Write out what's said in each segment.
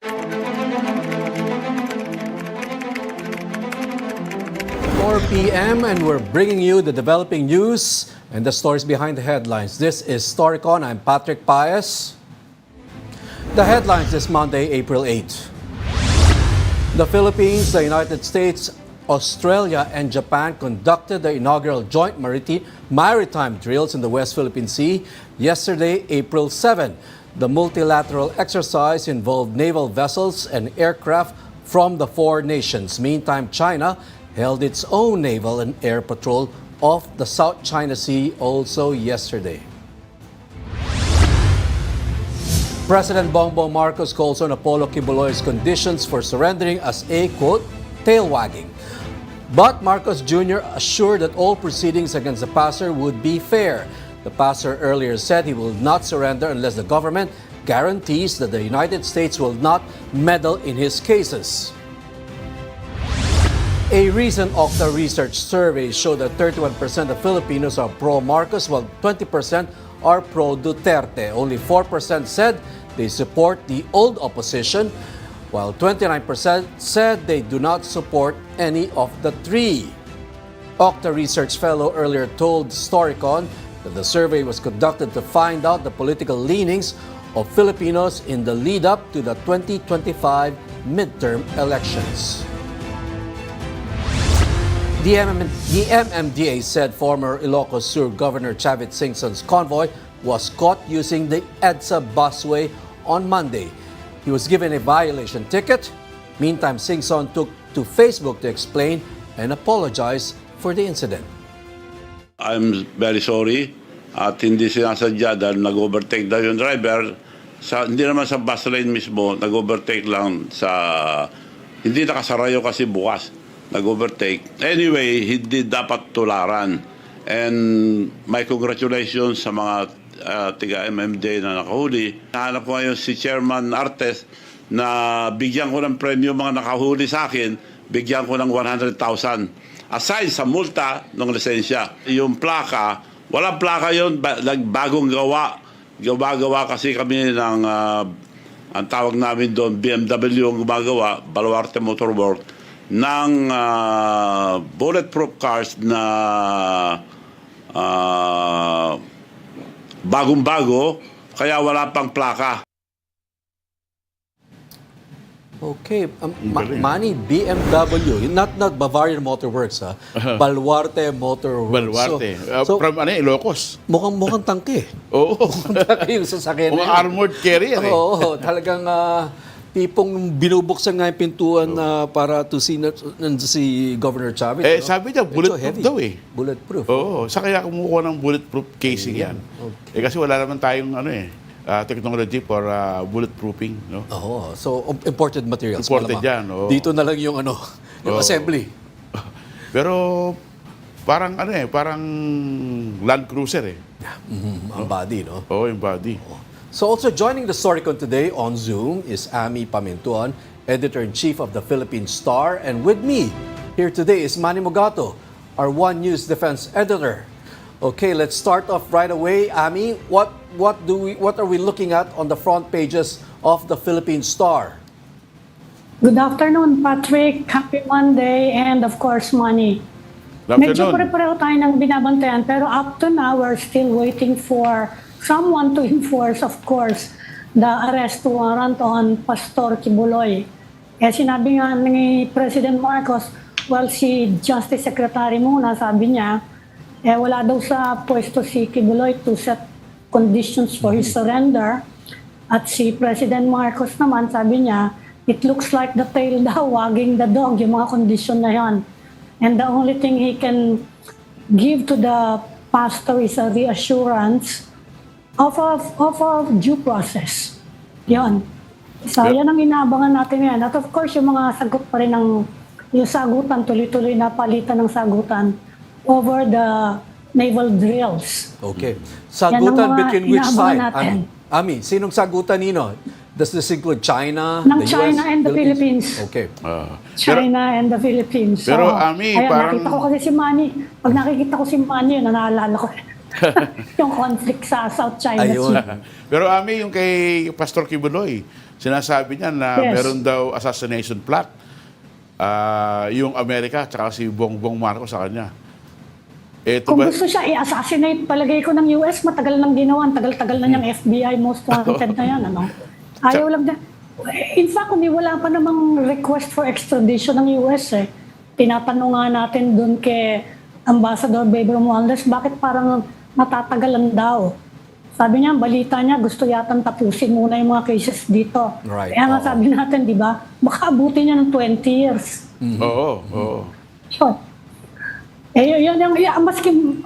4 p.m. and we're bringing you the developing news and the stories behind the headlines. This is Storycon. I'm Patrick Paez. The headlines this Monday, April 8. The Philippines, the United States, Australia, and Japan conducted the inaugural joint maritime drills in the West Philippine Sea yesterday, April 7. The multilateral exercise involved naval vessels and aircraft from the four nations. Meantime, China held its own naval and air patrol off the South China Sea also yesterday. President Bongbong Marcos calls on Apollo Quiboloy's conditions for surrendering as a, quote, tail wagging. But Marcos Jr. assured that all proceedings against the passer would be fair. The passer earlier said he will not surrender unless the government guarantees that the United States will not meddle in his cases. A recent Okta research survey showed that 31% of Filipinos are pro-Marcos while 20% are pro-Duterte. Only 4% said they support the old opposition, while 29% said they do not support any of the three. Okta research fellow earlier told Storycon that the survey was conducted to find out the political leanings of Filipinos in the lead-up to the 2025 midterm elections. The MMDA said former Ilocos Sur Governor Chavit Singson's convoy was caught using the EDSA busway on Monday. He was given a violation ticket. Meantime, Singson took to Facebook to explain and apologize for the incident. I'm very sorry at hindi sinasadya dahil nag-overtake daw yung driver. Hindi naman sa bus lane mismo, nag-overtake lang sa... Hindi nakasarayo kasi bukas. Nag-overtake. Anyway, hindi dapat tularan. And my congratulations sa mga tiga-MMDA na nakahuli. Nahanap ko ngayon si Chairman Artes na bigyan ko ng premyo mga nakahuli sa akin, bigyan ko ng 100,000. Aside sa multa ng lisensya. Yung plaka, walang plaka yun, bagong gawa. Gawa kasi kami ng, ang tawag namin doon, BMW ang gumagawa, Baluarte Motor Works, ng bulletproof cars na bagong-bago, kaya wala pang plaka. Okay, Manny, BMW, not Bavarian Motor Works, ha? Baluarte Motor Works. Baluarte. So, from Ilocos. Mukhang tangke. Oo. Mukhang tangke yung sasakyan. Mukhang armored carrier eh. Oo, talagang tipong binubuksan nga yung pintuan para to see si Governor Chavit. Sabi niya, bulletproof daw eh. Bulletproof. Oo, sa kaya kumukuha ng bulletproof casing yan. Okay. Kasi wala naman tayong technology for bulletproofing. No? Oo, so imported materials. Imported yan. Dito na lang yung yung assembly. Pero parang parang Land Cruiser eh. Ang body, no? Oo, yung body. So also joining the Storycon today on Zoom is Amy Pamintuan, Editor-in-Chief of the Philippine Star. And with me here today is Manny Mogato, our One News Defense Editor. Okay, let's start off right away. Amy, what are we looking at on the front pages of the Philippine Star? Good afternoon, Patrick. Happy Monday, and of course, Manny. Medyo pare-pareho tayo ng binabantayan, pero up to now, we're still waiting for someone to enforce, of course, the arrest warrant on Pastor Quiboloy. Sinabi nga ni President Marcos, well, si Justice Secretary muna, sabi niya, wala daw sa pwesto si Quiboloy to set conditions for his surrender. At si President Marcos naman, sabi niya, it looks like the tail daw, wagging the dog, yung mga condition na yan. And the only thing he can give to the pastor is a reassurance of a due process. Yan. So, yan ang inaabangan natin yan. At of course, yung mga sagot pa rin ng yung sagutan, tuloy-tuloy na palitan ng sagutan over the naval drills. Okay. Sagutan between which side? Natin. Sinong sagutan nino? Does this include China, ng the China US, and the Philippines? Okay. China and the Philippines. Pero Ami, parang... nakita ko kasi si Manny. Pag nakikita ko si Manny, naalala ko yung conflict sa South China Sea. Pero Ami, yung kay Pastor Quiboloy, sinasabi niya na Yes. meron daw assassination plot. Yung Amerika tsaka si Bongbong Marcos sa kanya. Ito Kung ba? gusto siya i-assassinate, palagay ko ng US, matagal nang ginawa. Tagal-tagal na niyang FBI most wanted na yan. Ano? Ayaw lang na. In fact, wala pa namang request for extradition ng US. Tinatanong nga natin dun kay Ambassador Baby Romualdez, bakit parang natatagalan daw? Sabi niya, balita niya, gusto yatang tapusin muna yung mga cases dito. Right. Kaya nga sabi natin, di ba, baka abutin niya ng 20 years. Oo. So, yun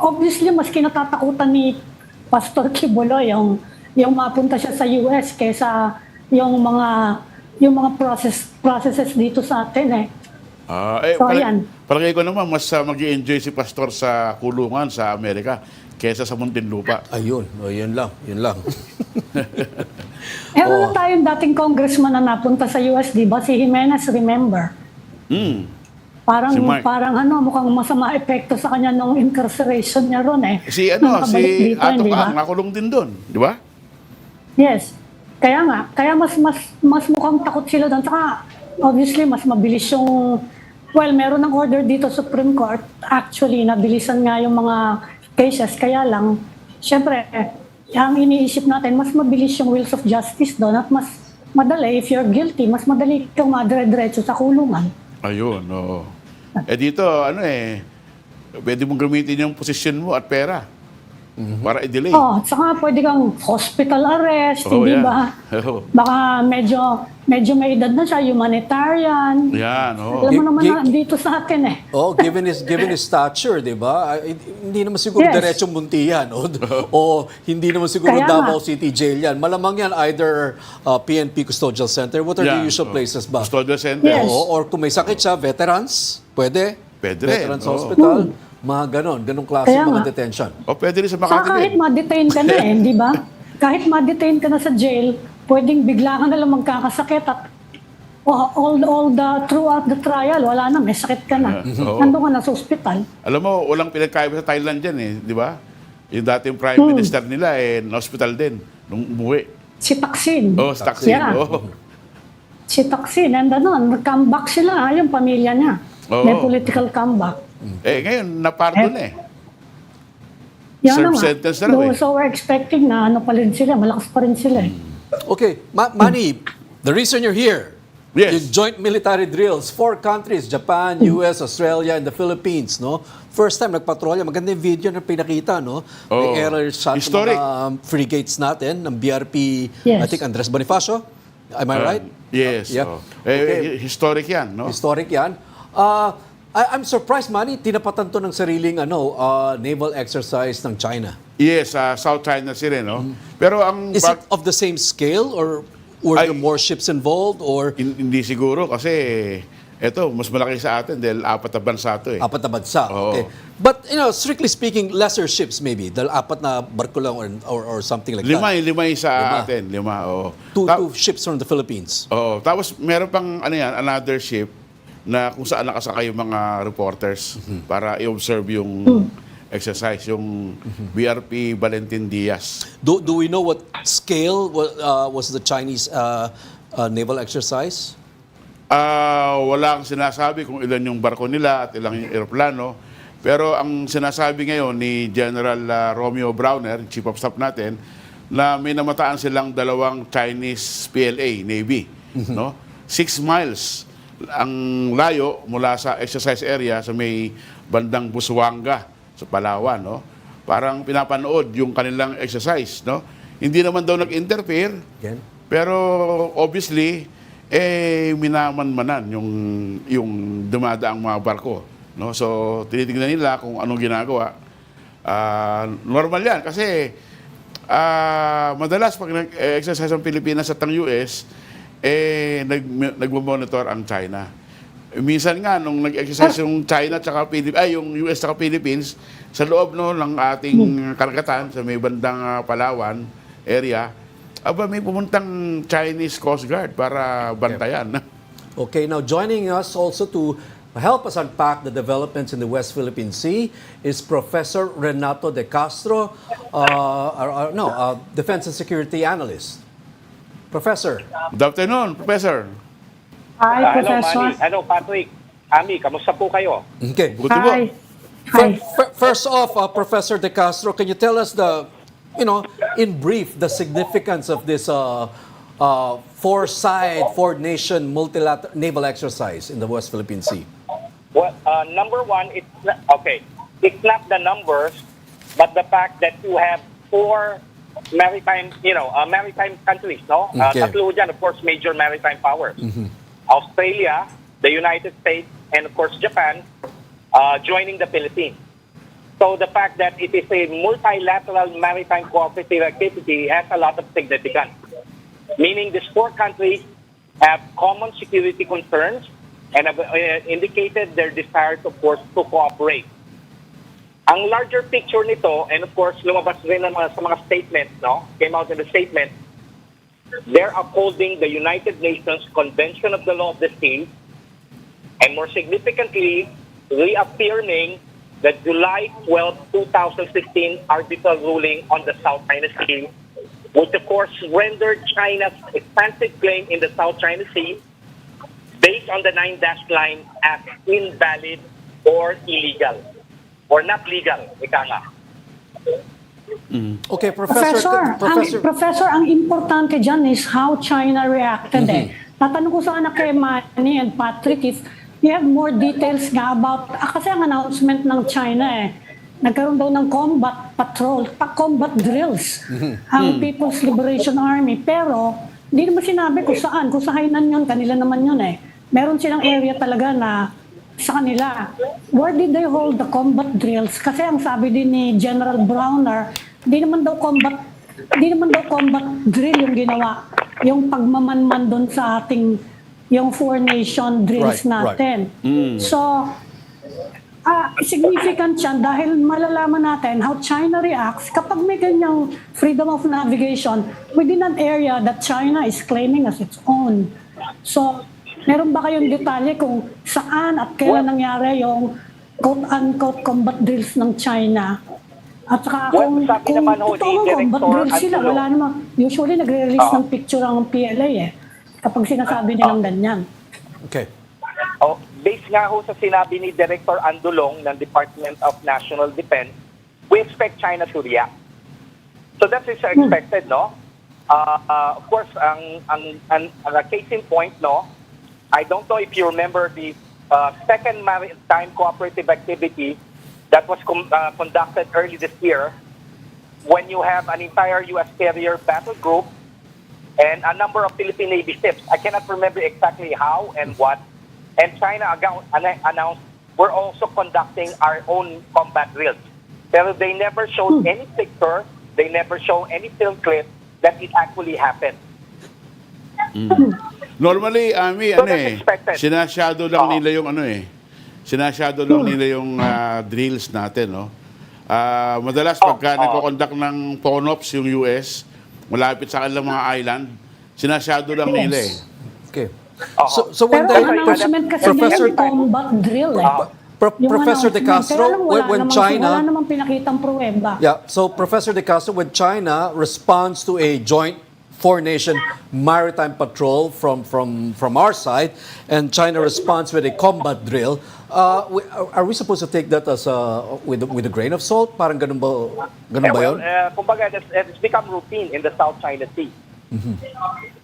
obviously, mas kinatatakutan ni Pastor Quiboloy yung mapunta siya sa US kaysa yung mga processes dito sa atin So, ayan. Palagay ko naman, mas mag-i-enjoy si Pastor sa kulungan sa Amerika kaysa sa Muntinlupa. Ayun, yun lang. Meron na tayong dating congressman na napunta sa US, di ba? Si Jimenez, remember? Parang, Si Mark. mukhang masama epekto sa kanya nung incarceration niya ron Si Nung nakabalik dito, Ato di ba? Kang, nakulong din doon, di ba? Yes. Kaya mas mukhang takot sila doon. Saka, obviously, mas mabilis yung, meron ng order dito sa Supreme Court. Actually, nabilisan nga yung mga cases. Kaya lang, syempre, ang iniisip natin, mas mabilis yung wheels of justice doon at mas madali, if you're guilty, mas madali kang madire-diretso sa kulungan. Ayun, oo. Dito, pwede mong gamitin yung posisyon mo at pera para i-delay. At saka pwede kang hospital arrest, hindi yan. ba? Oo. Baka medyo may edad na siya, humanitarian. Yan, oo. Alam mo naman Gi- na dito sa atin Given his stature, di ba? Hindi naman siguro Yes. diretsong munti yan. O hindi naman siguro Kaya Davao nga. City Jail yan. Malamang yan either PNP Custodial Center. What are the Yan, usual oo. places ba? Custodial Center. Yes. Or kung may sakit siya, veterans, pwede. Pwede rin, Veterans oo. Hospital. Mga ganong klase Kaya mga nga. detention. O pwede rin sa Saka Makati kahit din. ma-detain ka na di ba? Kahit ma-detain ka na sa jail, pwedeng bigla ka na lang magkakasakit at throughout the trial, wala na, may sakit ka na. Oo. Nandun ka na sa ospital. Alam mo, walang pinagkaiba sa Thailand dyan di ba? Yung dating prime minister nila na-hospital din nung umuwi. Si Taksin. Taksin. Yeah. Oo. Si Taksin, and nag-comeback sila, yung pamilya niya. Oo. May political comeback. Ngayon, napardon Yan Serve na nga. sentence na raw So we're expecting na pa rin sila, malakas pa rin sila Okay, Manny, the reason you're here, Yes. yung joint military drills, 4 countries, Japan, US, Australia, and the Philippines, no? First time nagpatrolya, maganda yung video na pinakita, no? May aerial shot ng Historic. mga frigates natin, ng BRP, Yes. I think Andres Bonifacio. Am I right? Yes. Yeah. oo. Okay. Historic yan, no? Historic yan. I'm surprised, Manny, tinapatan to ng sariling naval exercise ng China. Yes, South China Sea rin, no? Pero ang Is it of the same scale or were there more ships involved or hindi siguro kasi eto, mas malaki sa atin dahil 4 na bansa to apat na bansa? Oo. Okay. But, strictly speaking, lesser ships maybe. Dahil 4 na barko lang or something like Lima that. yung sa Lima. atin. Oo. Two ships from the Philippines. Oo. Tapos meron pang another ship na kung saan nakasakay yung mga reporters para i-observe yung exercise, yung BRP Valentin Diaz. Do we know what scale was the Chinese naval exercise? Wala kang sinasabi kung ilan yung barko nila at ilang yung aeroplano. Pero ang sinasabi ngayon ni General Romeo Browner, Chief of Staff natin, na may namataan silang 2 Chinese PLA, Navy. No? 6 miles ang layo mula sa exercise area sa may bandang Busuanga sa Palawan. No? Parang pinapanood yung kanilang exercise. No? Hindi naman daw nag-interfere, Again? pero obviously, minamanmanan yung dumadaang mga barko. No? So, tinitingnan nila kung anong ginagawa. Normal yan kasi madalas pag nag-exercise ang Pilipinas at ang US, nagmo-monitor ang China. Minsan nga, nung nag-exercise yung China tsaka yung US tsaka Philippines, sa loob ng ating karagatan, sa may bandang Palawan area, may pumuntang Chinese Coast Guard para bantayan. Okay, now joining us also to help us unpack the developments in the West Philippine Sea is Professor Renato De Castro, Defense and Security Analyst. Professor. Good afternoon, Professor. Hi, Hello, Professor. Manny. Hello, Patrick. Amy, kamusta po kayo? Okay. Buti po. Hi. Hi. First off, Professor De Castro, can you tell us in brief, the significance of this four-nation multilateral naval exercise in the West Philippine Sea? Well, number one, okay. It's not the numbers, but the fact that you have four maritime, maritime countries, no? Okay. Tatlo dyan, of course, major maritime powers. Australia, the United States, and of course, Japan, joining the Philippines. So the fact that it is a multilateral maritime cooperative activity has a lot of significance. Meaning these four countries have common security concerns and have indicated their desire, of course, to cooperate. Ang larger picture nito, and of course, lumabas rin sa mga statements, no? Came out in the statement, they're upholding the United Nations Convention of the Law of the Sea, and more significantly, reaffirming the July 12, 2016 arbitral ruling on the South China Sea, which of course rendered China's expansive claim in the South China Sea based on the 9-dash line as invalid or illegal. Or not legal, ika nga. Okay, Professor. Professor, ang importante dyan is how China reacted Tatanong ko sana kay Manny and Patrick if you have more details nga about, kasi ang announcement ng China nagkaroon daw ng combat patrol, combat drills, ang People's Liberation Army. Pero, hindi naman sinabi kung saan, kung sa Hainan yun, kanila naman yun Meron silang area talaga na sa kanila. Where did they hold the combat drills? Kasi ang sabi din ni General Browner, hindi naman daw combat drill yung ginawa. Yung pagmamanman doon sa ating yung four-nation drills natin. So, significant yan dahil malalaman natin how China reacts kapag may ganyang freedom of navigation within an area that China is claiming as its own. So, meron ba kayong detalye kung saan at kailan nangyari yung quote-unquote combat drills ng China? At saka kung totoong combat drills sila, wala naman. Usually, nagre-release ng picture ang PLA kapag sinasabi nilang ganyan. Okay. Based nga ho sa sinabi ni Director Andulong ng Department of National Defense, we expect China to react. So that is expected, no? Of course, ang case in point, no? I don't know if you remember the second maritime cooperative activity that was conducted early this year when you have an entire U.S. carrier battle group and a number of Philippine Navy ships. I cannot remember exactly how and what. And China announced we're also conducting our own combat drills. Pero they never showed any picture, they never showed any film clip that it actually happened. Normally, So that's expected. sinashadow lang nila yung sinashadow lang nila yung drills natin, no? Madalas pagka nagko-conduct ng PONOPS yung US, malapit sa kanilang mga island, sinashadow lang nila Okay. So when Pero ang announcement kasi Professor yung combat drill Professor De Castro, when China, wala namang pinakitang pruweba. So Professor De Castro, when China responds to a joint four-nation maritime patrol from our side, and China responds with a combat drill, are we supposed to take that as with a grain of salt? Parang ganun ba yun? Kumbaga, it's become routine in the South China Sea.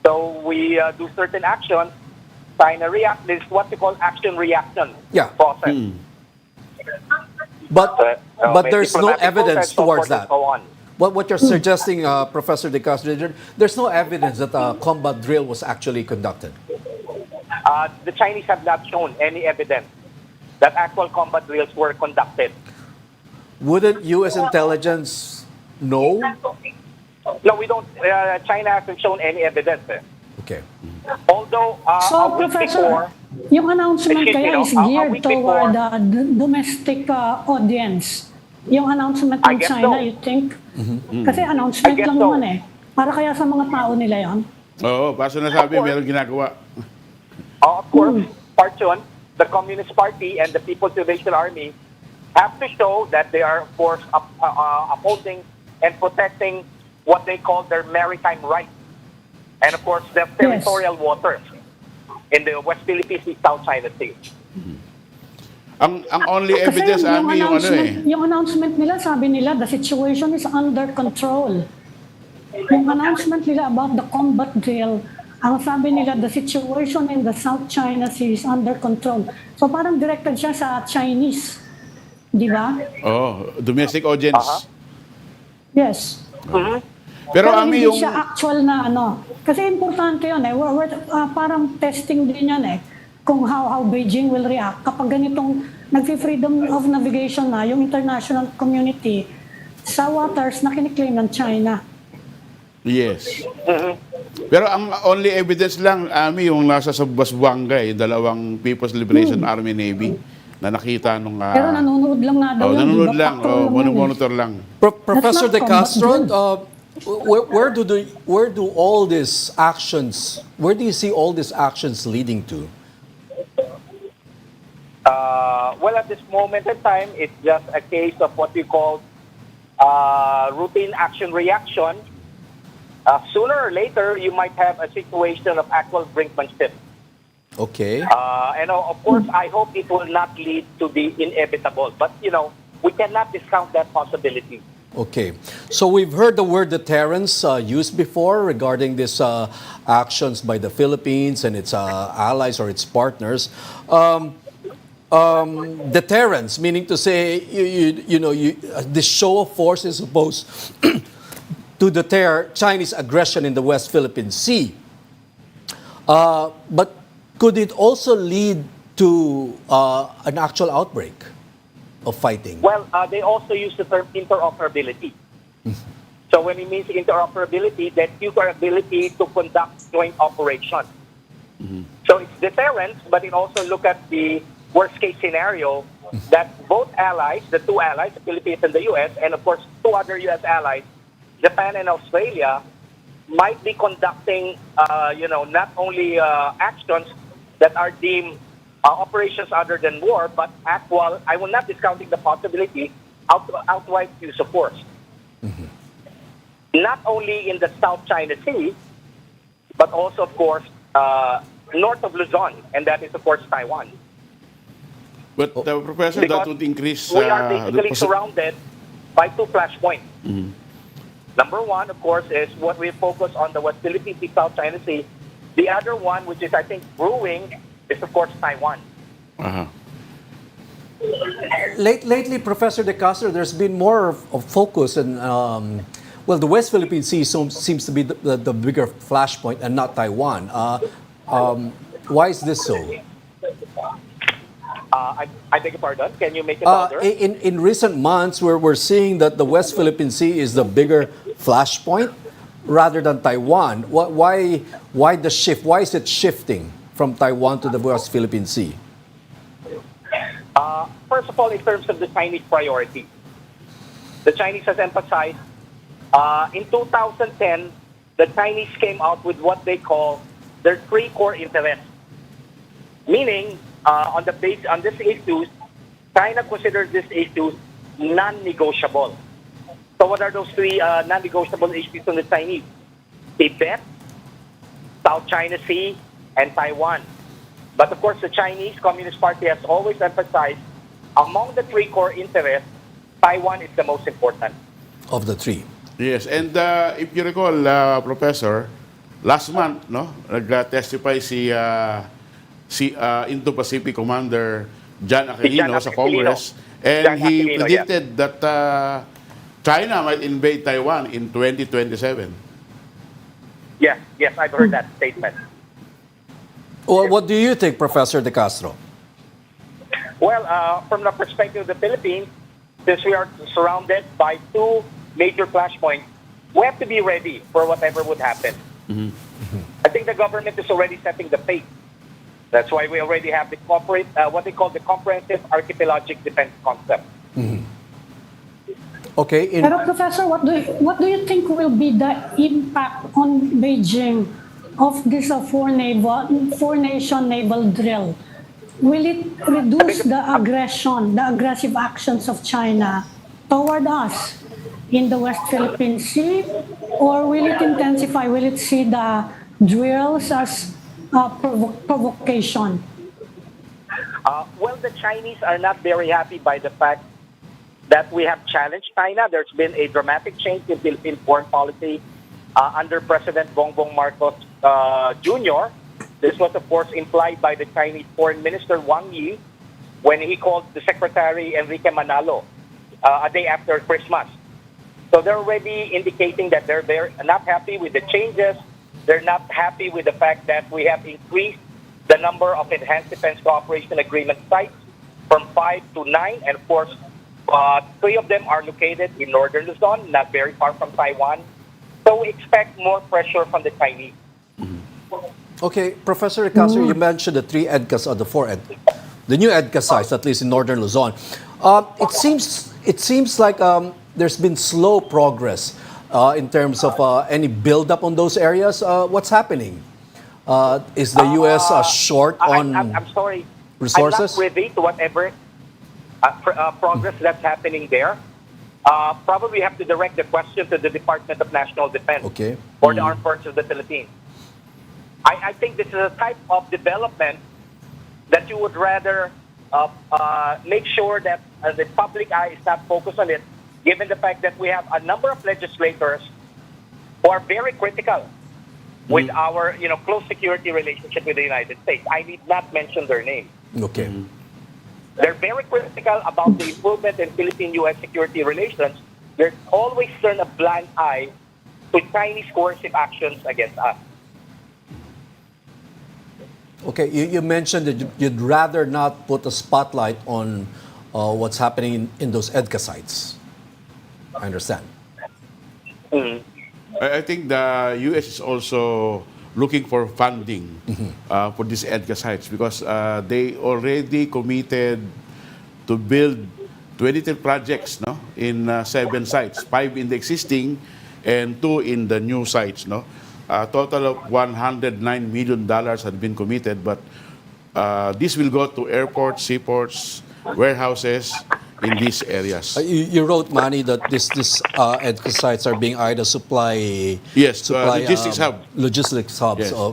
So we do certain actions. China react. This is what we call action-reaction process. But there's no evidence towards that. What you're suggesting, Professor De Castro, there's no evidence that a combat drill was actually conducted. The Chinese have not shown any evidence that actual combat drills were conducted. Wouldn't U.S. intelligence know? No, we don't. China hasn't shown any evidence. Okay. Although, So, a week Professor, before, yung announcement Excuse me, kaya no? is A geared week toward before- the domestic audience. Yung announcement ng I guess China, so. you think? Kasi announcement I guess lang so. naman Para kaya sa mga tao nila yon. Oo, basta nasabi, Of course. meron ginagawa. of course, Part 1, the Communist Party and the People's Liberation Army have to show that they are, of course, upholding and protecting what they call their maritime rights. and of course the territorial waters in the West Philippine Sea, South China Sea. Ang only Kasi evidence, Ami, yung ano eh. yung announcement nila, sabi nila, the situation is under control. Yung announcement nila about the combat drill, ang sabi nila, the situation in the South China Sea is under control. So parang directed siya sa Chinese. Di ba? Oh, domestic audience. Yes. Pero hindi Ami, yung... siya actual na ano. Kasi importante yun eh. Parang testing din yan eh. Kung how Beijing will react kapag ganitong nag-freedom of navigation na yung international community sa waters na kiniklaim ng China. Yes. Pero ang only evidence lang, Ami, yung nasa sa Basbuanga, dalawang People's Liberation Army Navy na nakita nung... Pero nanonood lang nga daw. Nanonood lang, monitor lang. Professor De not Castro, combat where do all these actions, where do you see all these actions leading to? Well, at this moment in time, it's just a case of what we call routine action-reaction. Sooner or later, you might have a situation of actual brinkmanship. Okay. And of course, I hope it will not lead to the inevitable. But, we cannot discount that possibility. Okay. So we've heard the word deterrence used before regarding these actions by the Philippines and its allies or its partners. Deterrence, meaning to say, this show of force is supposed to deter Chinese aggression in the West Philippine Sea. But could it also lead to an actual outbreak of fighting? Well, they also use the term interoperability. So when it means interoperability, that's your ability to conduct joint operation. So it's deterrence, but it also look at the worst case scenario that both allies, the two allies, the Philippines and the U.S., and of course two other U.S. allies, Japan and Australia, might be conducting, not only actions that are deemed operations other than war, but actual, I will not discounting the possibility, outright use of force. Not only in the South China Sea, but also, of course, north of Luzon, and that is, of course, Taiwan. But, Professor, Because that would increase... we are basically surrounded by two flashpoints. Number one, of course, is what we focus on the West Philippine Sea, South China Sea. The other one, which is, I think, brewing, is, of course, Taiwan. Lately, Professor De Castro, there's been more of focus and the West Philippine Sea seems to be the bigger flashpoint and not Taiwan. Why is this so? I beg your pardon. Can you make it louder? In recent months, we're seeing that the West Philippine Sea is the bigger flashpoint rather than Taiwan. Why the shift? Why is it shifting from Taiwan to the West Philippine Sea? First of all, in terms of the Chinese priority, the Chinese has emphasized in 2010, the Chinese came out with what they call their three core interests. Meaning, on these issues, China considers these issues non-negotiable. So what are those three non-negotiable issues on the Chinese? Tibet, South China Sea, and Taiwan. But of course, the Chinese Communist Party has always emphasized, among the three core interests, Taiwan is the most important. Of the three. Yes, and if you recall, Professor, last month, nag-testify si Indo-Pacific Commander John Aquilino sa Congress, and he predicted that China might invade Taiwan in 2027. Yes, I've heard that statement. Well, what do you think, Professor De Castro? Well, from the perspective of the Philippines, since we are surrounded by two major flashpoints, we have to be ready for whatever would happen. I think the government is already setting the pace. That's why we already have the what they call the comprehensive archipelagic defense concept. Okay. Pero Professor, what do you think will be the impact on Beijing of this four-nation naval drill? Will it reduce the aggressive actions of China toward us in the West Philippine Sea, or will it intensify? Will it see the drills as provocation? Well, the Chinese are not very happy by the fact that we have challenged China. There's been a dramatic change in Philippine foreign policy under President Bongbong Marcos Jr. This was, of course, implied by the Chinese Foreign Minister Wang Yi when he called the Secretary Enrique Manalo a day after Christmas. So they're already indicating that they're not happy with the changes. They're not happy with the fact that we have increased the number of enhanced defense cooperation agreement sites from 5 to 9. And of course, 3 of them are located in northern Luzon, not very far from Taiwan. So we expect more pressure from the Chinese. Okay, Professor Castro, you mentioned the 3 EDCAs or the 4 the new EDCA sites, at least in northern Luzon. It seems like there's been slow progress in terms of any build-up on those areas. What's happening? Is the U.S. short on I'm sorry. resources? I'm not privy to whatever progress that's happening there. Probably have to direct the question to the Department of National Defense or the Armed Forces of the Philippines. I think this is a type of development that you would rather make sure that the public eye is not focused on it, given the fact that we have a number of legislators who are very critical with our close security relationship with the United States. I need not mention their names. Okay. They're very critical about the improvement in Philippine-U.S. security relations. They always turn a blind eye to Chinese coercive actions against us. Okay, you mentioned that you'd rather not put a spotlight on what's happening in those EDCA sites. I understand. I think the U.S. is also looking for funding for these EDCA sites because they already committed to build 23 projects in 7 sites, 5 in the existing and 2 in the new sites. A total of $109 million had been committed, but this will go to airports, seaports, warehouses in these areas. You wrote, Manny, that these EDCA sites are being eyed as supply logistics hub. Logistics hubs. Yes. So,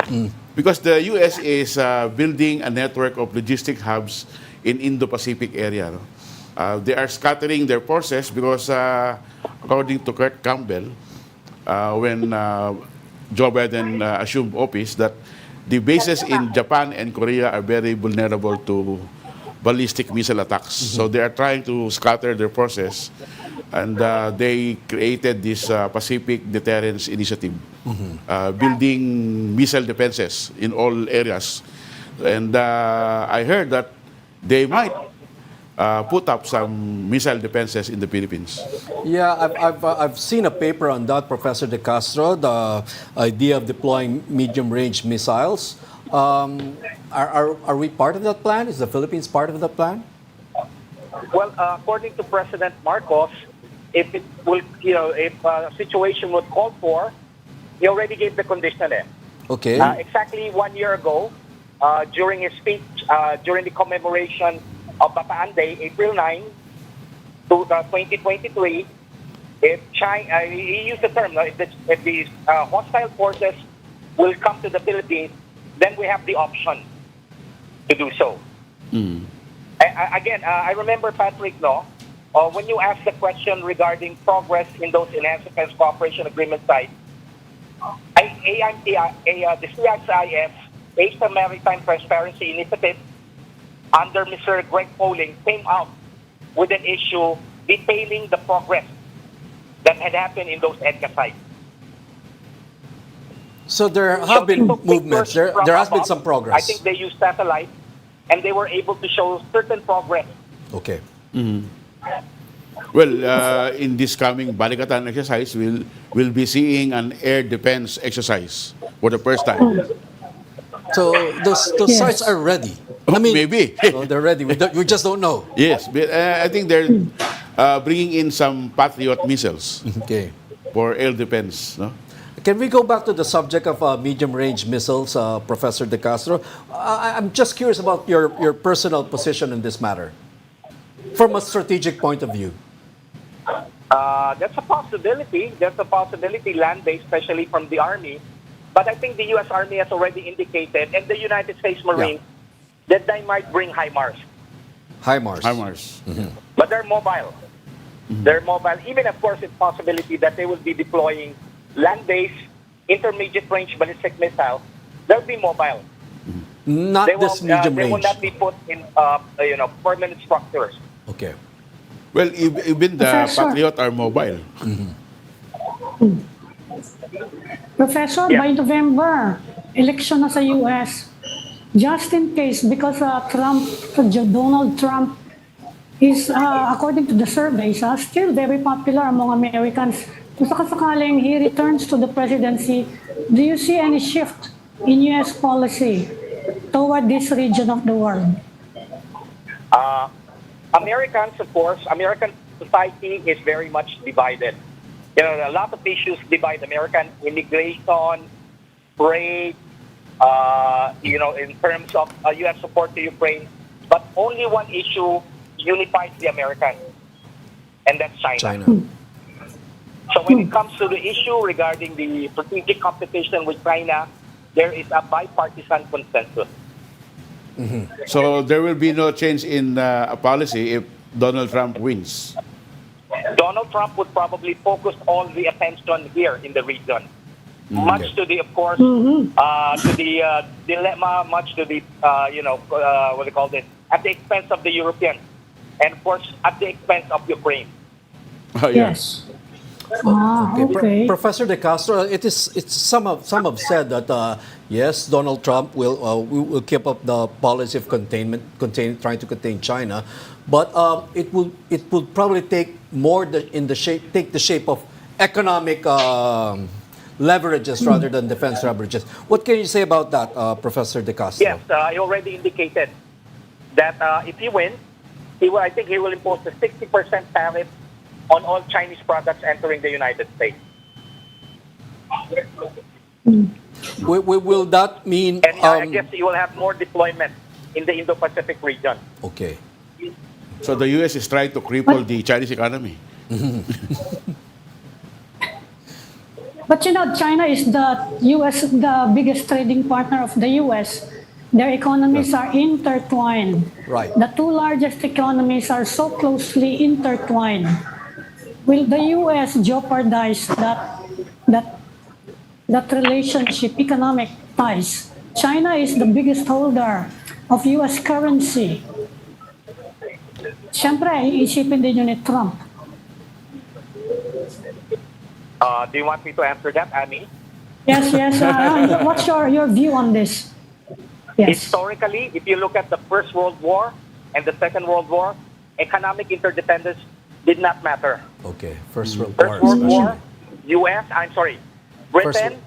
Because the U.S. is building a network of logistic hubs in Indo-Pacific area. They are scattering their forces because, according to Kurt Campbell, when Joe Biden assumed office, that the bases in Japan and Korea are very vulnerable to ballistic missile attacks. So they are trying to scatter their forces, and they created this Pacific Deterrence Initiative, building missile defenses in all areas. And I heard that they might put up some missile defenses in the Philippines. yeah, I've seen a paper on that, Professor De Castro, the idea of deploying medium-range missiles. Are we part of that plan? Is the Philippines part of that plan? Well, according to President Marcos, if a situation would call for, he already gave the condition. Okay. Exactly 1 year ago, during his speech, during the commemoration of Bataan Day, April 9, 2023, if China, he used the term, if the hostile forces will come to the Philippines, then we have the option to do so. Again, I remember, Patrick, when you asked the question regarding progress in those enhanced defense cooperation agreement sites, the CSIS, Asia Maritime Transparency Initiative, under Mr. Greg Polling, came out with an issue detailing the progress that had happened in those EDCA sites. So there have been movements. There has been some progress. I think they used satellite, and they were able to show certain progress. Okay. Well, in this coming Balikatan exercise, we'll be seeing an air defense exercise for the first time. So those sites are ready. I mean, maybe. So they're ready. We just don't know. Yes, but I think they're bringing in some Patriot missiles Okay. for air defense. Can we go back to the subject of medium-range missiles, Professor De Castro? I'm just curious about your personal position in this matter, from a strategic point of view. That's a possibility. That's a possibility, land-based, especially from the Army. But I think the U.S. Army has already indicated, and the United States Marines, that they might bring HIMARS. HIMARS. HIMARS. But they're mobile. They're mobile. Even, of course, it's possibility that they will be deploying land-based intermediate-range ballistic missiles. They'll be mobile. Not They this won't. medium They will range. not be put in, permanent structures. Okay. Well, even the Professor. Patriot are mobile. Professor, Yeah. by November, election na sa US. Just in case, because Donald Trump is, according to the surveys, still very popular among Americans. Kung sakasakaling he returns to the presidency, do you see any shift in US policy toward this region of the world? Americans, of course, American society is very much divided. You know, a lot of issues divide American immigration, trade, in terms of U.S. support to Ukraine. But only one issue unifies the Americans, and that's China. China. So when it comes to the issue regarding the strategic competition with China, there is a bipartisan consensus. So there will be no change in a policy if Donald Trump wins. Donald Trump would probably focus all the attention here in the region. Much to the, of course, to the dilemma, much to the, what do you call this, at the expense of the Europeans. And, of course, at the expense of Ukraine. Oh, yeah. Yes. Okay. Professor De Castro, it's some have said that yes, Donald Trump will keep up the policy of trying to contain China, but it will probably take more take the shape of economic leverages rather than defense leverages. What can you say about that, Professor De Castro? Yes, I already indicated that if he wins, I think he will impose a 60% tariff on all Chinese products entering the United States. Will that mean? And I guess he will have more deployment in the Indo-Pacific region. Okay. So the U.S. is trying to cripple the Chinese economy. But China is the biggest trading partner of the US. Their economies are intertwined. Right. The two largest economies are so closely intertwined. Will the US jeopardize that relationship, economic ties? China is the biggest holder of US currency. Siyempre, iisipin din yun ni Trump. Do you want me to answer that, Amy? Yes. What's your view on this? Yes. Historically, if you look at the First World War and the Second World War, economic interdependence did not matter. Okay. First World First War, World War, especially. Britain,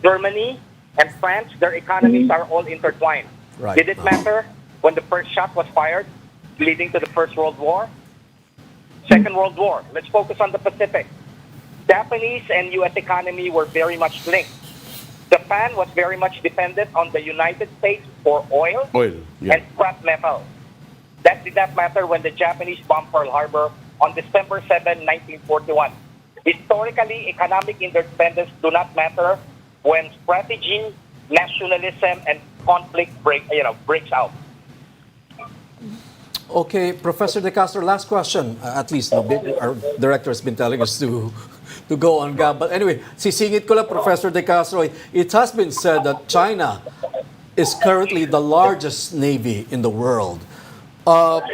Germany, and France, their economies are all intertwined. Right. Did it matter when the first shot was fired, leading to the First World War? Second World War, let's focus on the Pacific. Japanese and U.S. economy were very much linked. Japan was very much dependent on the United States for oil, and scrap metal. That did not matter when the Japanese bombed Pearl Harbor on December 7, 1941. Historically, economic interdependence do not matter when strategy, nationalism, and conflict breaks out. Okay, Professor De Castro, last question. At least our director has been telling us to go on Gab. But anyway, sisingit ko lang, Professor De Castro, it has been said that China is currently the largest navy in the world. But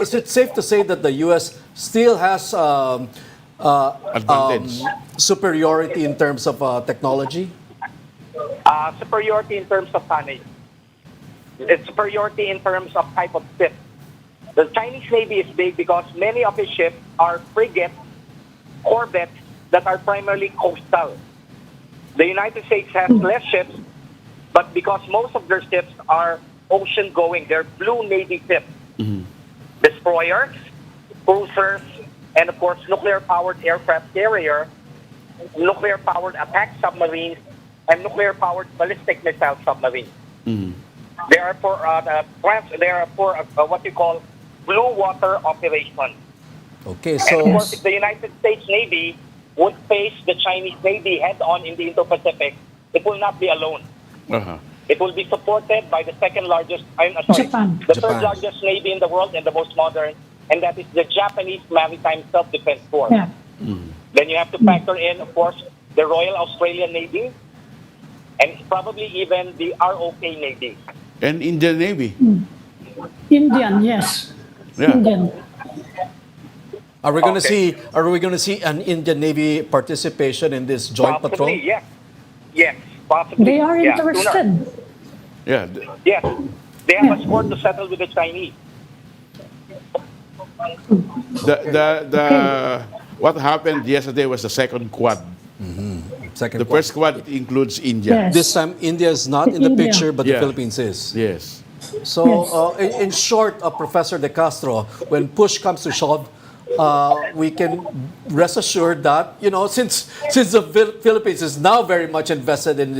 is it safe to say that the U.S. still has Advantage. superiority in terms of technology? Superiority in terms of tonnage. It's superiority in terms of type of ship. The Chinese Navy is big because many of its ships are frigates, corvettes that are primarily coastal. The United States has less ships, but because most of their ships are ocean-going, they're blue Navy ships. Destroyers, cruisers, and of course nuclear-powered aircraft carrier, nuclear-powered attack submarines, and nuclear-powered ballistic missile submarines. They are for what you call blue water operations. Okay, And of so course, the United States Navy would face the Chinese Navy head-on in the Indo-Pacific, it will not be alone. Uh-huh. It will be supported by the second largest, Japan. the Japan. third largest Navy in the world and the most modern, and that is the Japanese Maritime Self-Defense Force. Yeah. Then you have to factor in, of course, the Royal Australian Navy and probably even the ROK Navy. And Indian Navy. Indian, yes. Yeah. Indian. Are we going to Okay. see? Are we going to see an Indian Navy participation in this joint patrol? Possibly, yes. Yes, possibly. They are Yeah, interested. sooner. Yeah. Yes. They have a score to settle with the Chinese. What happened yesterday was the second quad. Second The quad. first quad includes India. Yes. This time, India is not in the India. picture, but the Yeah. Philippines is. Yes. So, in short, Professor De Castro, when push comes to shove, we can rest assured that since the Philippines is now very much invested in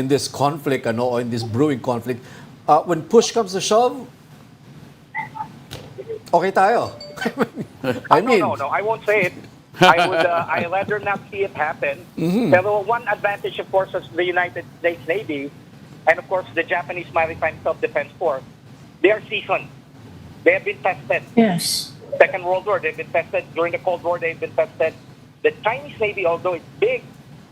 this conflict, or in this brewing conflict, when push comes to shove, okay tayo. I mean, No, I won't say it. I'd rather not see it happen. Pero one advantage, of course, is the United States Navy and, of course, the Japanese Maritime Self-Defense Force. They are seasoned. They have been tested. Yes. Second World War, they've been tested. During the Cold War, they've been tested. The Chinese Navy, although it's big,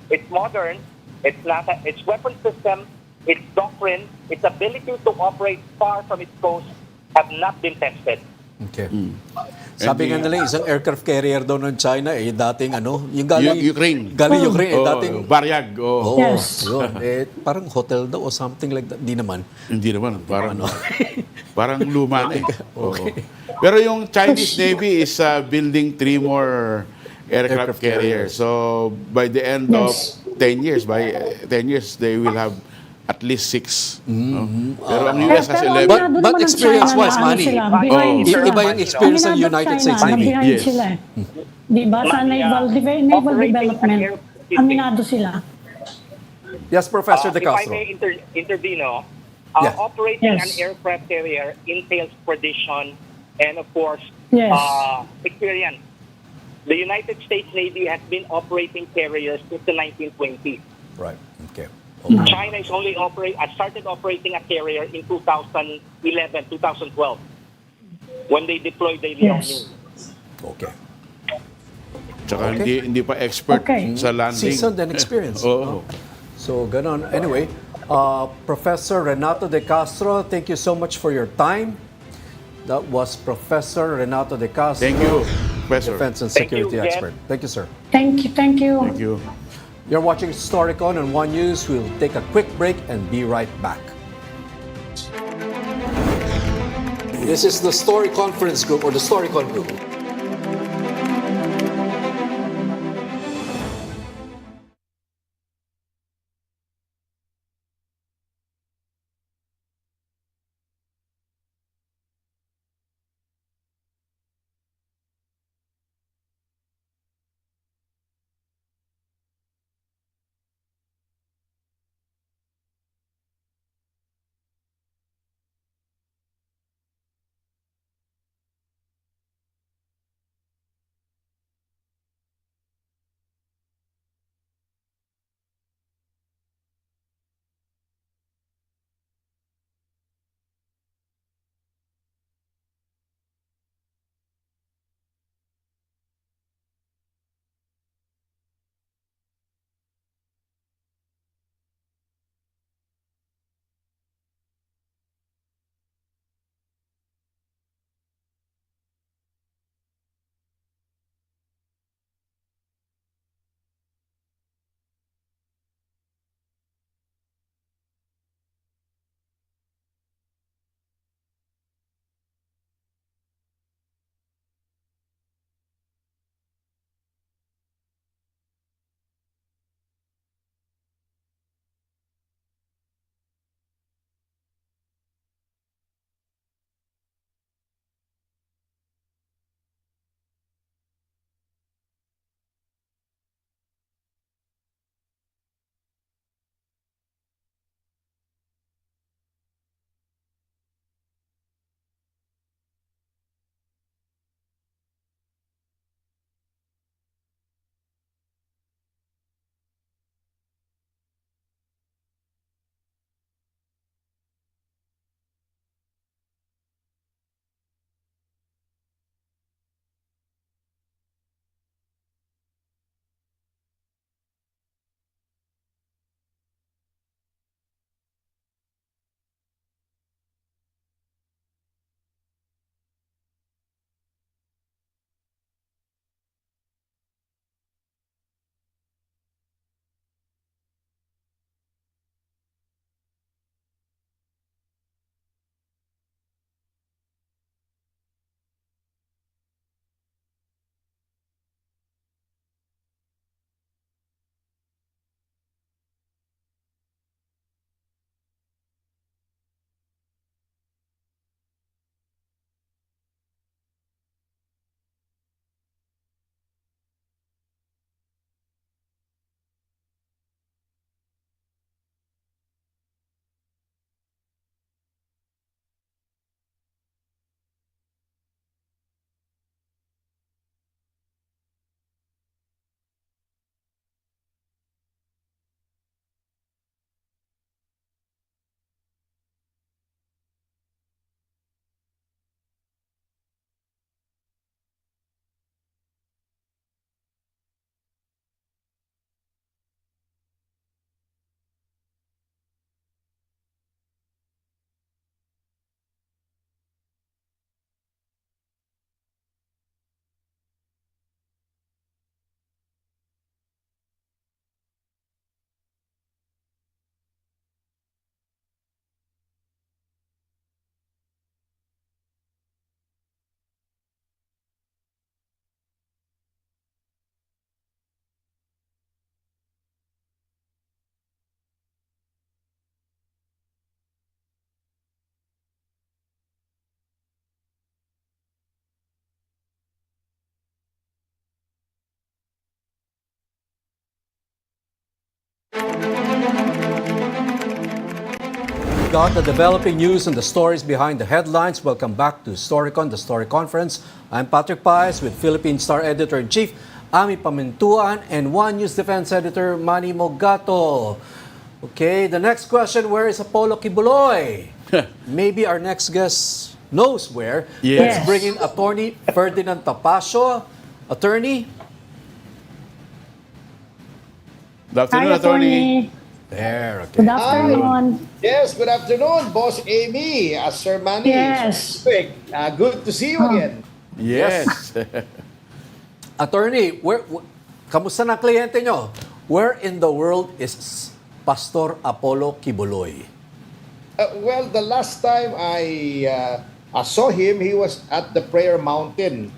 it's modern, its weapon system, its doctrine, its ability to operate far from its coast have not been tested. okay. Sabi nga nila, isang aircraft carrier daw ng China, dating yung galing Ukraine. Galing Ukraine, Oh, dating Baryag. Oh. Yes. yun, parang hotel daw or something like that. Di naman. Hindi naman. Parang luma na eh. Oo. Pero yung Chinese Navy is building 3 more aircraft carriers. So by the end Yes. of 10 years, they will have at least 6. No? Pero ang US has Pero 11. But aminado naman ang experience-wise, China na Manny, sila, Oh. behind sila. Iba yung experience ng Aminado United China States na Navy. behind Yes. sila eh. Di ba? Sa naval Operating development, an air- aminado sila. Yes, Professor De If I Castro. may intervene, Yeah. operating Yes. an aircraft carrier entails tradition and, of course, Yes. experience. The United States Navy has been operating carriers since the 1920s. Right. Okay. China is started operating a carrier in 2011, 2012, when they deployed the Yes. Liaoning. Okay. Tsaka Okay. hindi pa expert Okay. sa landing. Seasoned and experienced. Oo. So, ganon. Anyway, Professor Renato De Castro, thank you so much for your time. That was Professor Renato De Castro, Thank you, Professor. Defense and Thank you, Security Jen. Expert. Thank you, sir. Thank you, thank you. Thank you. You're watching Storycon on One News. We'll take a quick break and be right back. This is the Story Conference Group, or the Storycon Group. Got the developing news and the stories behind the headlines. Welcome back to Storycon, the Story Conference. I'm Patrick Paez with Philippine Star Editor-in-Chief Amy Pamintuan and One News Defense Editor Manny Mogato. Okay, the next question, where is Apollo Quiboloy? Maybe our next guest knows where. Yes. Let's bring in Attorney Ferdinand Tapacio. Attorney? Good afternoon, Hi, attorney. There, okay. Good afternoon. Yes, good afternoon, Boss Amy, Sir Manny. Yes. Quick, good to see you again. Yes. Attorney, kamusta na kliyente nyo? Where in the world is Pastor Apollo Quiboloy? Well, the last time I saw him, he was at the Prayer Mountain.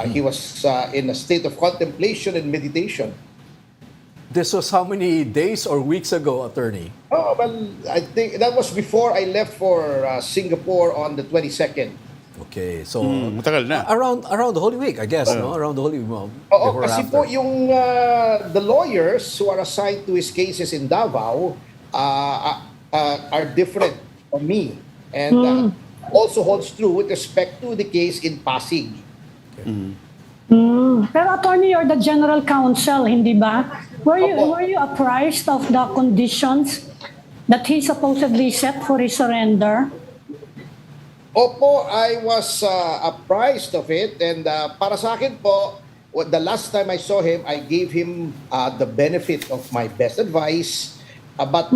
He was in a state of contemplation and meditation. This was how many days or weeks ago, Attorney? Oh, well, I think that was before I left for Singapore on the 22nd. Okay, so Matagal na. around the Holy Week, I guess, no? Around the Holy Week. Oo, before or kasi after. po yung the lawyers who are assigned to his cases in Davao are different from me. And also holds true with respect to the case in Pasig. Pero attorney, you're the general counsel, hindi ba? Opo. Were you apprised of the conditions that he supposedly set for his surrender? Opo, I was apprised of it, and para sa akin po, the last time I saw him, I gave him the benefit of my best advice. But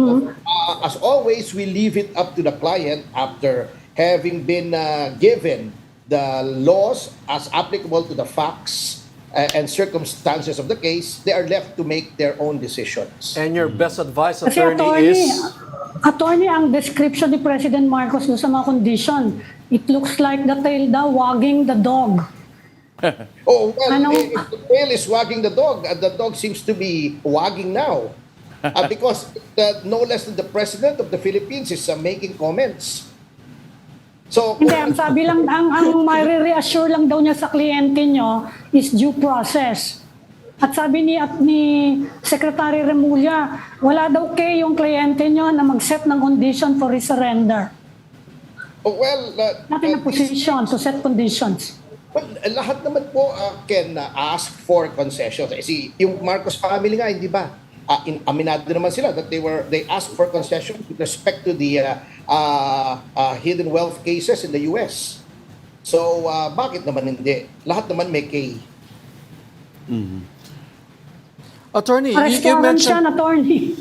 as always, we leave it up to the client after having been given the laws as applicable to the facts and circumstances of the case. They are left to make their own decisions. And your best advice, Kasi Attorney, is... attorney, ang description ni President Marcos doon sa mga condition, it looks like the tail daw wagging the dog. Oh, well, Ano? if the tail is wagging the dog seems to be wagging now. Because no less than the President of the Philippines is making comments. So, Hindi, ang sabi lang, ang mai-reassure lang daw niya sa kliyente nyo is due process. At sabi ni Secretary Remulla, wala daw kay yung kliyente nyo na mag-set ng condition for his surrender. well, Natin ang position to set conditions. well, lahat naman po can ask for concessions. Kasi yung Marcos family nga, hindi ba? Aminado naman sila that they asked for concessions with respect to the hidden wealth cases in the US. So, bakit naman hindi? Lahat naman may kay. Attorney, Arrest you warrant siya, mentioned... attorney.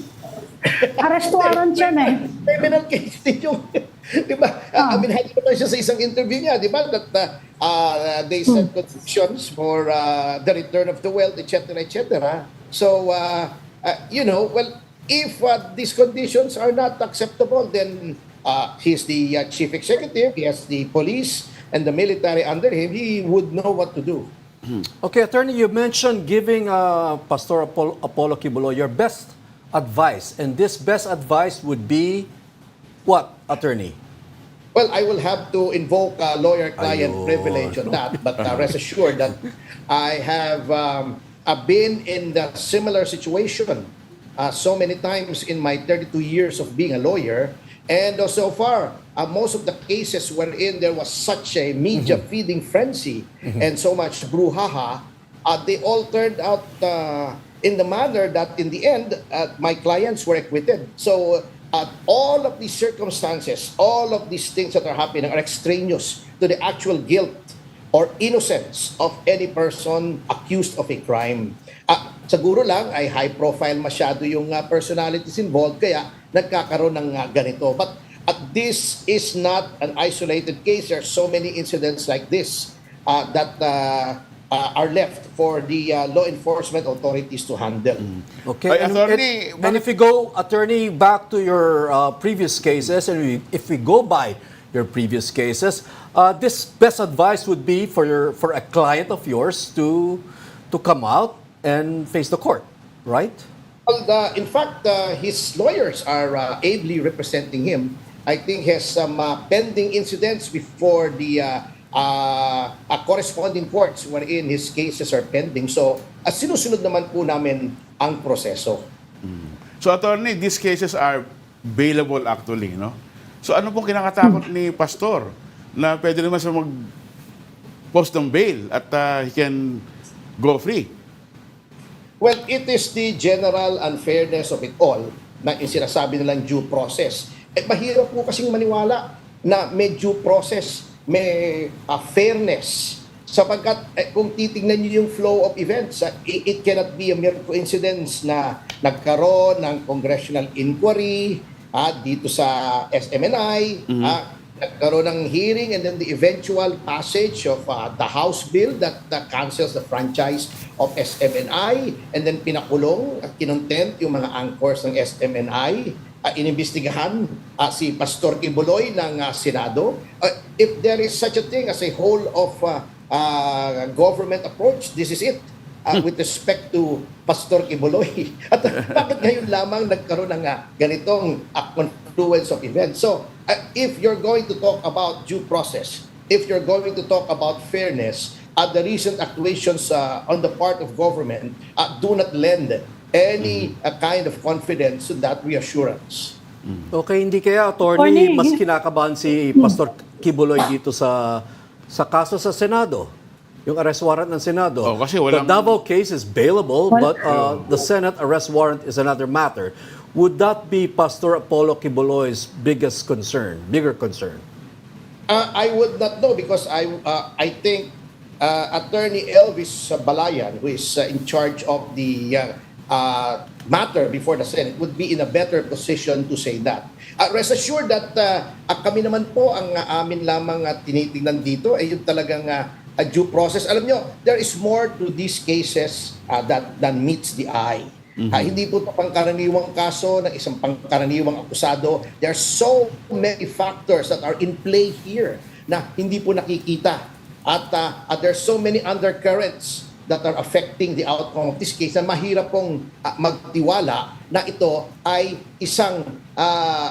Arrest warrant siya eh. Criminal case din yung, di ba? Aminado naman siya sa isang interview niya, di ba? That they set conditions for the return of the wealth, etc., etc. So, well, if these conditions are not acceptable, then he's the chief executive, he has the police and the military under him, he would know what to do. Okay, Attorney, you mentioned giving Pastor Apollo Quiboloy your best advice. And this best advice would be what, Attorney? Well, I will have to invoke lawyer-client Ayun. privilege on that, but rest assured that I have been in the similar situation so many times in my 32 years of being a lawyer. And so far, most of the cases wherein there was such a media feeding frenzy and so much brouhaha, they all turned out in the manner that in the end, my clients were acquitted. So all of these circumstances, all of these things that are happening are extraneous to the actual guilt or innocence of any person accused of a crime. Siguro lang ay high profile masyado yung personalities involved kaya nagkakaroon ng ganito. But this is not an isolated case. There are so many incidents like this that are left for the law enforcement authorities to handle. Okay, Ay, Attorney, and if we go, Attorney, back to your previous cases, and if we go by your previous cases, this best advice would be for a client of yours to come out and face the court, right? Well, in fact, his lawyers are ably representing him. I think he has some pending incidents before the corresponding courts wherein his cases are pending. So, sinusunod naman po namin ang proseso. So, attorney, these cases are bailable actually, no? So, ano pong kinakatakot ni Pastor na pwede naman siya mag-post ng bail at he can go free? Well, it is the general unfairness of it all na yung sinasabi nilang due process. Mahirap po kasing maniwala na may due process, may fairness. Sapagkat kung titingnan niyo yung flow of events, it cannot be a mere coincidence na nagkaroon ng congressional inquiry dito sa SMNI, nagkaroon ng hearing and then the eventual passage of the House bill that cancels the franchise of SMNI and then pinakulong at kinontent yung mga anchors ng SMNI. Inimbestigahan si Pastor Quiboloy ng Senado. If there is such a thing as a whole of government approach, this is it. With respect to Pastor Quiboloy. At bakit ngayon lamang nagkaroon ng ganitong confluence of events? So, if you're going to talk about due process, if you're going to talk about fairness, the recent actuations on the part of government do not lend any kind of confidence to that reassurance. Okay, hindi kaya, attorney, mas kinakabahan si Pastor Quiboloy dito sa kaso sa Senado? Yung arrest warrant ng Senado. Oh, kasi walang... The Davao case is bailable, but the Senate arrest warrant is another matter. Would that be Pastor Apollo Quiboloy's bigger concern? I would not know because I think Attorney Elvis Balayan, who is in charge of the matter before the Senate, would be in a better position to say that. Rest assured that kami naman po ang amin lamang tinitingnan dito ay yung talagang a due process. Alam nyo, there is more to these cases than meets the eye. Hindi po ito pangkaraniwang kaso ng isang pangkaraniwang akusado. There are so many factors that are in play here na hindi po nakikita. At there are so many undercurrents that are affecting the outcome of this case na mahirap pong magtiwala na ito ay isang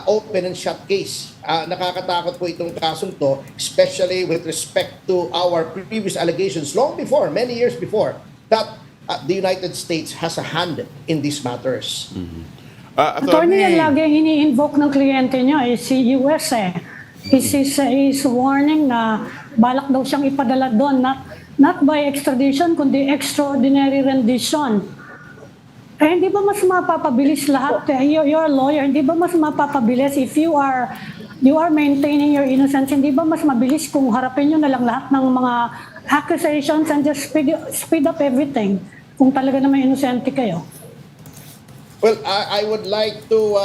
open and shut case. Nakakatakot po itong kasong to, especially with respect to our previous allegations long before, many years before, that the United States has a hand in these matters. Attorney, ang lagi ini-invoke ng kliyente niya is si US eh. Is warning na balak daw siyang ipadala doon, not by extradition, kundi extraordinary rendition. Eh, hindi ba mas mapapabilis lahat? You're a lawyer, hindi ba mas mapapabilis if you are maintaining your innocence? Hindi ba mas mabilis kung harapin nyo na lang lahat ng mga accusations and just speed up everything kung talaga naman inosente kayo? Well, I would like to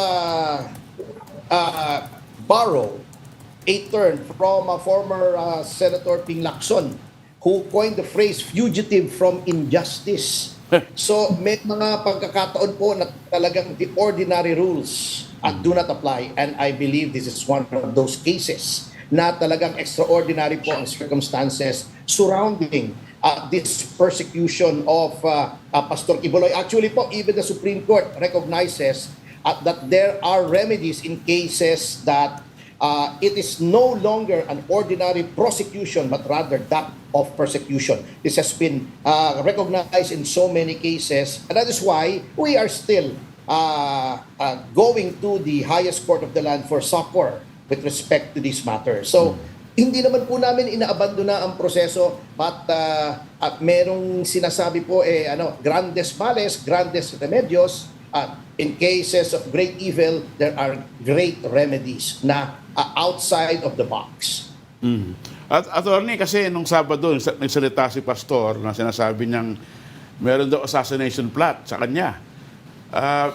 borrow a term from former Senator Ping Lacson, who coined the phrase fugitive from injustice. So may mga pagkakataon po na talagang the ordinary rules do not apply, and I believe this is one of those cases na talagang extraordinary po ang circumstances surrounding this persecution of Pastor Quiboloy. Actually po, even the Supreme Court recognizes that there are remedies in cases that it is no longer an ordinary prosecution but rather that of persecution. This has been recognized in so many cases, and that is why we are still going to the highest court of the land for succor with respect to this matter. So, hindi naman po namin inaabandona ang proseso, but merong sinasabi po grandes males, grandes remedios. In cases of great evil, there are great remedies na outside of the box. At attorney, kasi nung Sabado, nagsalita si Pastor na sinasabi niyang meron daw assassination plot sa kanya.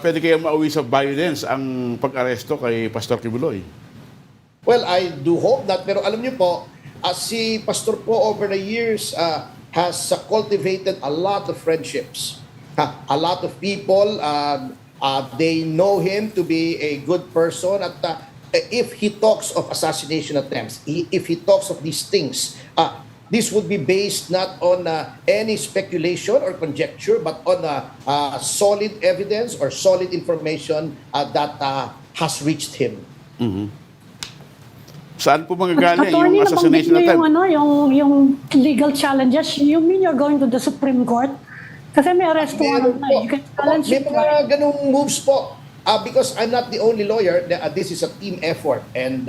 Pwede kaya mauwi sa violence ang pag-aresto kay Pastor Quiboloy? Well, I do hope that. Pero alam niyo po, si Pastor po over the years has cultivated a lot of friendships. A lot of people, they know him to be a good person. At if he talks of assassination attempts, if he talks of these things, this would be based not on any speculation or conjecture, but on solid evidence or solid information that has reached him. Saan po magagaling Attorney, yung assassination attempt? Yung legal challenges, you mean you're going to the Supreme Court? Kasi may arrest warrant na. You can challenge may mga ganung moves po. Because I'm not the only lawyer, this is a team effort. And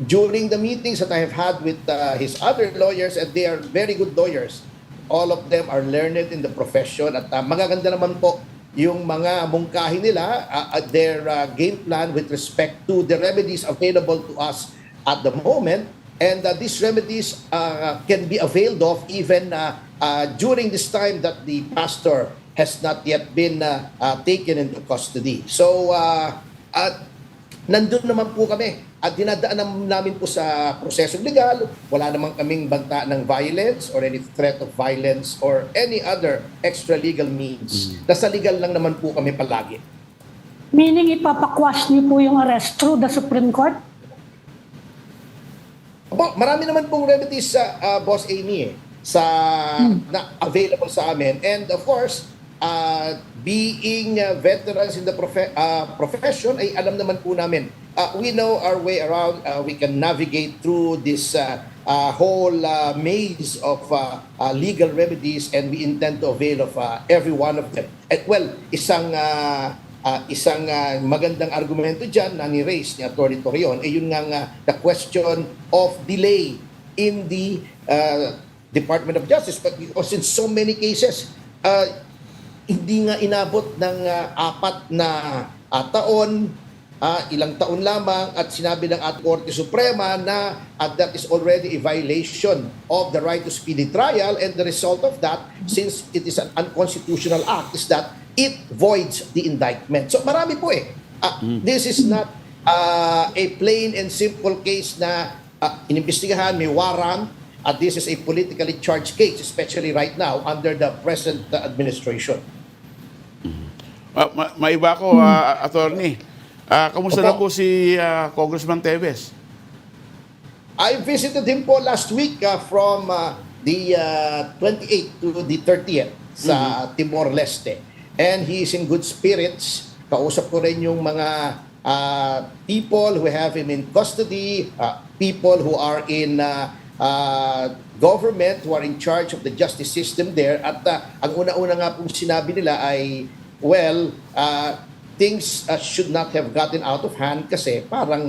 during the meetings that I have had with his other lawyers, and they are very good lawyers, all of them are learned in the profession. At magaganda naman po yung mga mungkahi nila, their game plan with respect to the remedies available to us at the moment. And these remedies can be availed of even during this time that the pastor has not yet been taken into custody. So, nandun naman po kami at dinadaan namin po sa prosesong legal. Wala naman kaming banta ng violence or any threat of violence or any other extra legal means. Nasa legal lang naman po kami palagi. Meaning ipapakwash niyo po yung arrest through the Supreme Court? Opo, marami naman pong remedies sa Boss Amy na available sa amin. And of course, being veterans in the profession, ay alam naman po namin. We know our way around. We can navigate through this whole maze of legal remedies, and we intend to avail of every one of them. At well, isang magandang argumento dyan na ni-raise ni Atty. Torreon ay yun nga the question of delay in the Department of Justice. But because in so many cases, hindi nga inabot ng 4 na taon, ilang taon lamang, at sinabi ng ating Korte Suprema na that is already a violation of the right to speedy trial, and the result of that, since it is an unconstitutional act, is that it voids the indictment. So marami po this is not a plain and simple case na inimbestigahan, may warrant, at this is a politically charged case, especially right now under the present administration. Maiba ko, attorney. Kamusta na po si Congressman Teves? I visited him po last week from the 28th to the 30th sa Timor-Leste. And he is in good spirits. Kausap ko rin yung mga people who have him in custody, people who are in government, who are in charge of the justice system there. At ang una-una nga pong sinabi nila ay, well, things should not have gotten out of hand kasi parang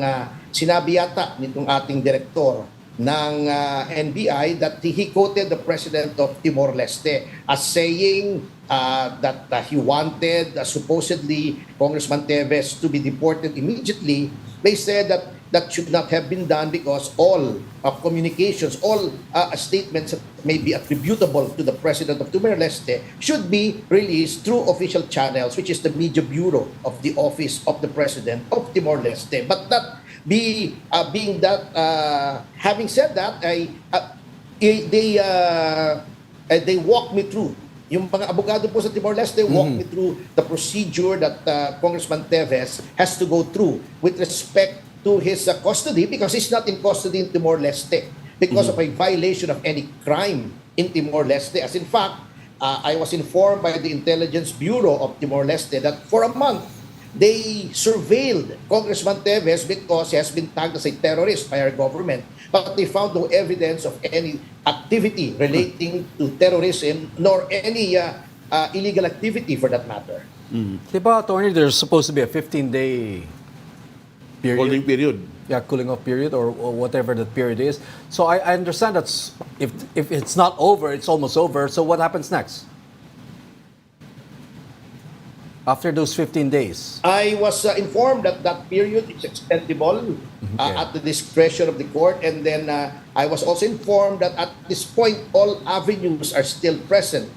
sinabi yata nitong ating direktor ng NBI that he quoted the president of Timor-Leste as saying that he wanted supposedly Congressman Teves to be deported immediately. They said that that should not have been done because all communications, all statements that may be attributable to the president of Timor-Leste should be released through official channels, which is the media bureau of the office of the president of Timor-Leste. But that having said that, they walked me through. Yung mga abogado po sa Timor-Leste walked me through the procedure that Congressman Teves has to go through with respect to his custody, because he's not in custody in Timor-Leste because of a violation of any crime in Timor-Leste. As in fact, I was informed by the Intelligence Bureau of Timor-Leste that for a month, they surveilled Congressman Teves because he has been tagged as a terrorist by our government. But they found no evidence of any activity relating to terrorism, nor any illegal activity for that matter. Diba, Attorney, there's supposed to be a 15-day period. Holding period. Yeah, cooling off period or whatever that period is. So I understand that's if it's not over, it's almost over. So what happens next? After those 15 days? I was informed that that period is extendable at the discretion of the court. And then I was also informed that at this point, all avenues are still present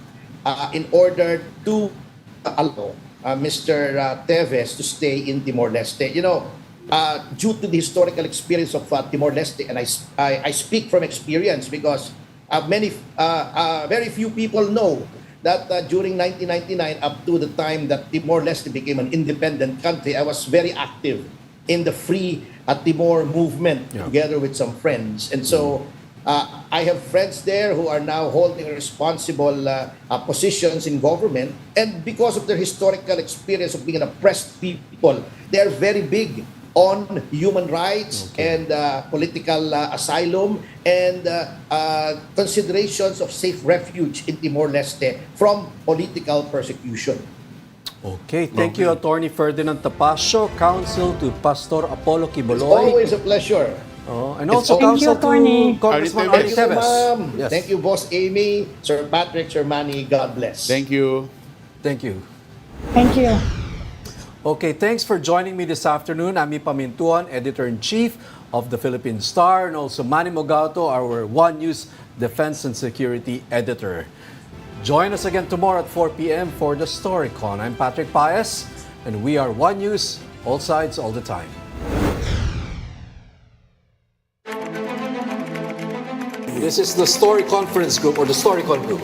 in order to allow Mr. Teves to stay in Timor-Leste. You know, due to the historical experience of Timor-Leste, and I speak from experience because very few people know that during 1999 up to the time that Timor-Leste became an independent country, I was very active in the Free Timor movement together with some friends. And so I have friends there who are now holding responsible positions in government. And because of their historical experience of being an oppressed people, they are very big on human rights and political asylum and considerations of safe refuge in Timor-Leste from political persecution. Okay, thank you, Attorney Ferdinand Tapasio, counsel to Pastor Apollo It's Quiboloy. always a pleasure. And also Thank you, counsel to Attorney. Congressman Thank Arnie Thank you, Teves. ma'am. Yes. Thank you, Boss Amy, Sir Patrick, Sir Manny. God bless. Thank you. Thank you. Thank you. Okay, thanks for joining me this afternoon. Amy Pamintuan, Editor-in-Chief of the Philippine Star, and also Manny Mogato, our One News Defense and Security Editor. Join us again tomorrow at 4 p.m. for the Storycon. I'm Patrick Paez, and we are One News, all sides, all the time. This is the Story Conference Group or the Storycon Group.